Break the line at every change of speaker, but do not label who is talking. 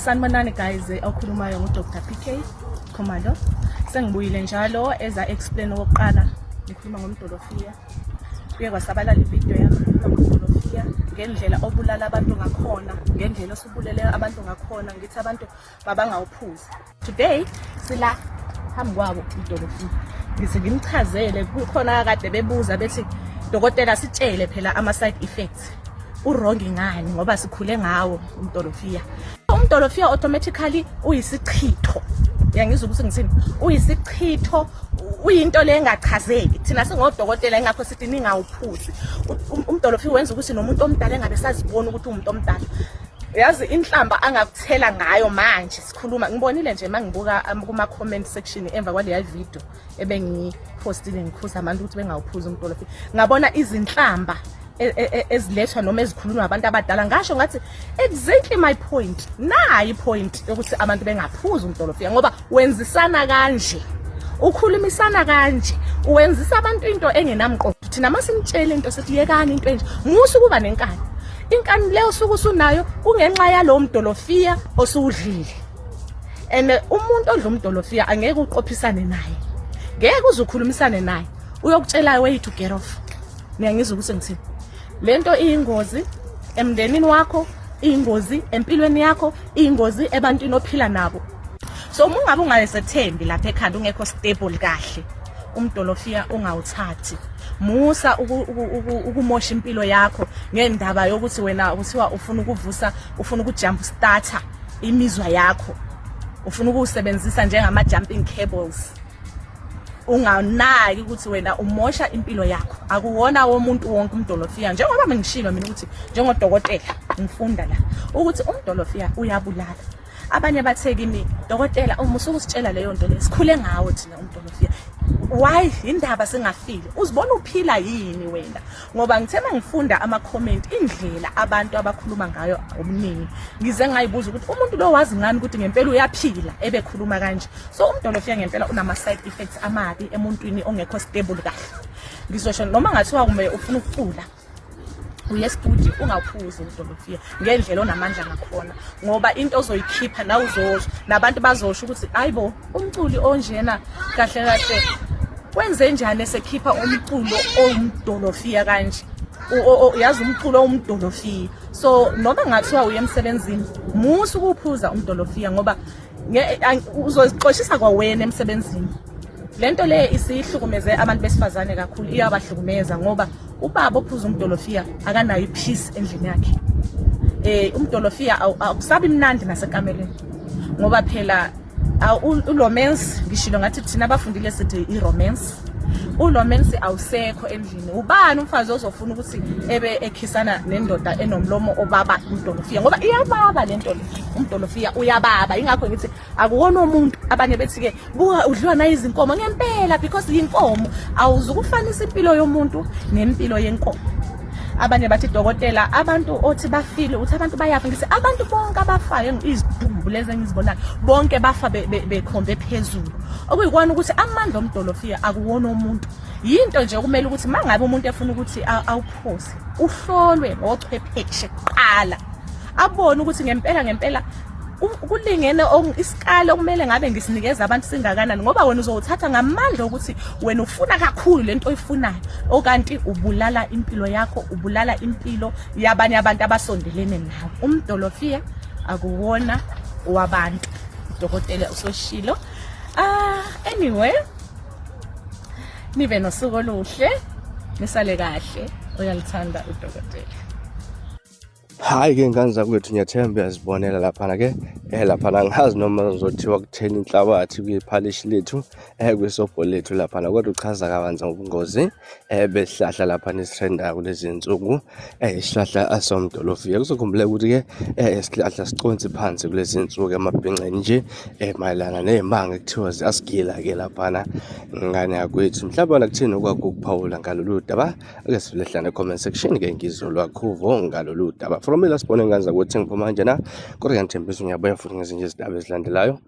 Sanibonani guys, okhulumayo nguDr PK Khumalo. Sengibuyile njalo eza explain okokuqala ngikhuluma ngomdolofia. Kuye kwasabalala ivideo yami ngomdolofia ngendlela obulala abantu ngakhona, ngendlela osubulele abantu ngakhona, ngithi abantu babangawuphuzi. Today sila phambi kwabo umdolofia. Ngise ngimchazele kukhona kade bebuza bethi dokotela sitshele phela ama side effects. Uwrong ngani ngoba sikhule ngawo umdolofia. Umdolofia automatically uyisichitho. Yangizwa ukuthi ngithini? Uyisichitho, uyinto lengachazeki. Thina singodokotela engakho sithi ningawuphuzi. Umdolofia wenza ukuthi nomuntu omdala engabe sazibona ukuthi umuntu omdala. Yazi inhlamba angakuthela ngayo manje sikhuluma ngibonile nje mangibuka kuma comment section emva kwale video ebengipostile ngikhuza abantu ukuthi bengawuphuza umdolofia. Ngabona izinhlamba ezilethwa noma ezikhulunywa abantu abadala ngasho ngathi exactly my point. Nayi point yokuthi abantu bengaphuza umdolofia ngoba wenzisana kanje, ukhulumisana kanje, uwenzisa abantu into engenamqondo. Thina masimtshela into sithi yekani into enje, musu kuba nenkani. Inkani leyo suku usunayo kungenxa yalo mdolofia osuwudlile. And umuntu odla umdolofia angeke uqophisane naye, ngeke uzukhulumisane naye, uyokutshela way to get off. Ngiyangizwa ukuthi ngithini. Lento iyingozi emndenini wakho, iyingozi empilweni yakho, iyingozi ebantwini ophila nabo. So ungabe ungayesethembi lapha ekhanda ungekho stable kahle, umdolofia ungawuthathi. Musa ukumosha impilo yakho ngendaba yokuthi wena uthiwa ufuna ukuvusa, ufuna ukujump starter imizwa yakho, ufuna ukusebenzisa njengama jumping cables. Unganaki ukuthi wena umosha impilo yakho. Akuwona womuntu wonke umdolofia. Njengoba ngishilo mina ukuthi njengodokotela ngifunda la ukuthi umdolofia uyabulala. Abanye bathe kimi dokotela umusuku usitshela leyo nto lesikhule ngawo thina umdolofia. Why indaba singafili? Uzibona uphila yini wena? Ngoba ngithema ngifunda ama comment indlela abantu abakhuluma ngayo obuningi. Ngize ngayibuza ukuthi umuntu lo wazi ngani ukuthi ngempela uyaphila ebekhuluma kanje. So umdolofia ngempela unama side effects amabi emuntwini ongekho stable kahle. Ngizosho noma ngathiwa ufuna ukucula uye studio ungaphuzi umdolofia ngendlela onamandla ngakhona ngoba into ozoyikhipha na uzosho nabantu bazosho ukuthi hayibo umculi onjena kahle kahle kwenze njani esekhipha umculo omdolofia kanje. Yazi umculo omdolofia. So noma ngathiwa uye emsebenzini musu ukuphuza umdolofia ngoba uzoziqoshisa kwawena emsebenzini. Lento le isihlukumeze abantu besifazane kakhulu, iyabahlukumeza ngoba ubaba ophuza umdolofia akanayo ipeace endlini yakhe. Umdolofia akusabi mnandi nasekameleni ngoba phela uromance ngishilo ngathi thina abafundile sithi iromance. Uromance awusekho endlini. Ubani umfazi ozofuna ukuthi ebe ekhisana nendoda enomlomo obaba umdolofia ngoba iyababa lento le. Umdolofia uyababa ingakho ngithi akuwona umuntu. Abanye bethi ke buka udliwa na izinkomo ngempela because yinkomo awuzukufanisa impilo yomuntu nempilo yenkomo. Abanye bathi dokotela abantu othi bafile uthi abantu bayafa. Ngithi abantu bonke abafayo izidumbu lezi engizibona bonke bafa bekhombe phezulu. Okuyikona ukuthi amandla omdolofia akuwona umuntu. Yinto nje kumele ukuthi mangabe umuntu efuna ukuthi awuphuze uhlolwe ngochwepheshe kuqala. Abone ukuthi ngempela kulingene isikalo kumele ngabe ngisinikeza abantu singakanani ngoba wena uzowuthatha ngamandla ukuthi wena ufuna kakhulu lento oyifunayo okanti ubulala impilo yakho, ubulala impilo yabanye abantu abasondelene nawe. Umdolofia akuwona wabantu. Dokotela usoshilo. Anyway, nibe nosuku oluhle, nisale kahle, uyalithanda udokotela.
Hayi ke ngani zakwethu ngiyathemba uyazibonela laphana ke laphana ngazi noma uzothiwa kutheni inhlabathi kwiphalishi lethu kwisobho lethu laphana kodwa uchaza kabanzi ngobungozi besihlahla lapha nesitrendayo kulezi insuku isihlahla asomdolofia. Kuzokhumbula ukuthi ke isihlahla siconsi phansi kulezi insuku emabhinqeni nje mayelana nezimanga ekuthiwa ziyasigila ke laphana ngane yakwethu. Mhlawumbe kuthini okwakukuphawula ngalolu daba ake silehlane comment section ke ngizolwa khuvo ngalolu daba. From la sibone ngani zakwethu ngiphuma manje na kodwa ngiyithembisa ngiyabuya futhi ngezinye izindaba ezilandelayo.